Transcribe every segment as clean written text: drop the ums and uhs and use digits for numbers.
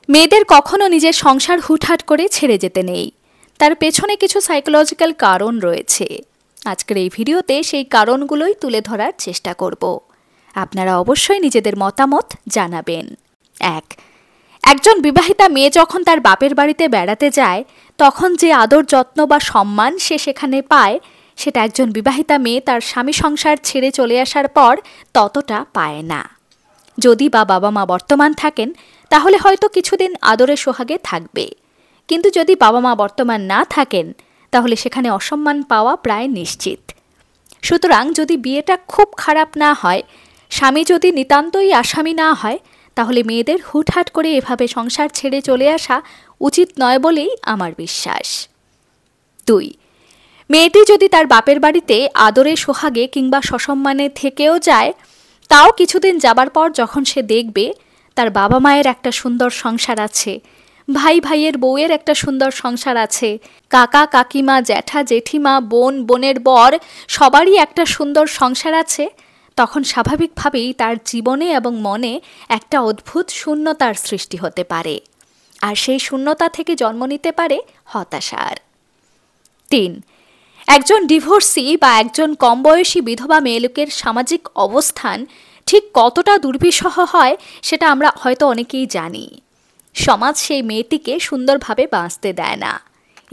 মেয়েদের কখনো নিজের সংসার হুটহাট করে ছেড়ে যেতে নেই, তার পেছনে কিছু সাইকোলজিক্যাল কারণ রয়েছে। আজকের এই ভিডিওতে সেই কারণগুলোই তুলে ধরার চেষ্টা করব। আপনারা অবশ্যই নিজেদের মতামত জানাবেন। একজন বিবাহিতা মেয়ে যখন তার বাপের বাড়িতে বেড়াতে যায়, তখন যে আদর যত্ন বা সম্মান সে সেখানে পায়, সেটা একজন বিবাহিতা মেয়ে তার স্বামী সংসার ছেড়ে চলে আসার পর ততটা পায় না। যদি বা বাবা মা বর্তমান থাকেন, তাহলে হয়তো কিছুদিন আদরে সোহাগে থাকবে, কিন্তু যদি বাবা মা বর্তমান না থাকেন, তাহলে সেখানে অসম্মান পাওয়া প্রায় নিশ্চিত। সুতরাং যদি বিয়েটা খুব খারাপ না হয়, স্বামী যদি নিতান্তই আসামি না হয়, তাহলে মেয়েদের হুটহাট করে এভাবে সংসার ছেড়ে চলে আসা উচিত নয় বলেই আমার বিশ্বাস। 2. মেয়েটি যদি তার বাপের বাড়িতে আদরে সোহাগে কিংবা সসম্মানে থেকেও যায়, তাও কিছুদিন যাবার পর যখন সে দেখবে তার বাবা মায়ের একটা সুন্দর সংসার আছে, ভাই ভাইয়ের বউয়ের একটা সুন্দর সংসার আছে, কাকা কাকিমা জ্যাঠা জেঠিমা বোন বোনের বর সবারই একটা সুন্দর সংসার আছে, তখন স্বাভাবিকভাবেই তার জীবনে এবং মনে একটা অদ্ভুত শূন্যতার সৃষ্টি হতে পারে, আর সেই শূন্যতা থেকে জন্ম নিতে পারে হতাশার। 3. একজন ডিভোর্সি বা একজন কম বয়সী বিধবা মেয়েলোকের সামাজিক অবস্থান ঠিক কতটা দুর্বিষহ হয় সেটা আমরা হয়তো অনেকেই জানি। সমাজ সেই মেয়েটিকে সুন্দরভাবে বাঁচতে দেয় না।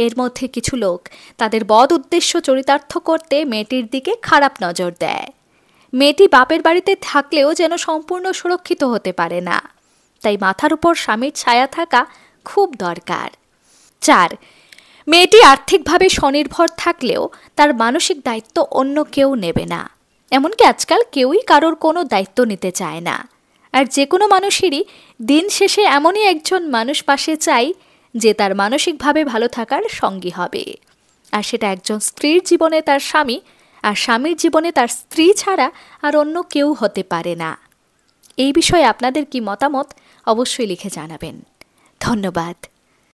এর মধ্যে কিছু লোক তাদের বদ উদ্দেশ্য চরিতার্থ করতে মেয়েটির দিকে খারাপ নজর দেয়। মেয়েটি বাপের বাড়িতে থাকলেও যেন সম্পূর্ণ সুরক্ষিত হতে পারে না, তাই মাথার উপর স্বামীর ছায়া থাকা খুব দরকার। 4. মেয়েটি আর্থিকভাবে স্বনির্ভর থাকলেও তার মানসিক দায়িত্ব অন্য কেউ নেবে না। এমনকি আজকাল কেউই কারোর কোনো দায়িত্ব নিতে চায় না। আর যে কোনো মানুষেরই দিন শেষে এমনই একজন মানুষ পাশে চাই যে তার মানসিকভাবে ভালো থাকার সঙ্গী হবে। আর সেটা একজন স্ত্রীর জীবনে তার স্বামী, আর স্বামীর জীবনে তার স্ত্রী ছাড়া আর অন্য কেউ হতে পারে না। এই বিষয়ে আপনাদের কি মতামত অবশ্যই লিখে জানাবেন। ধন্যবাদ।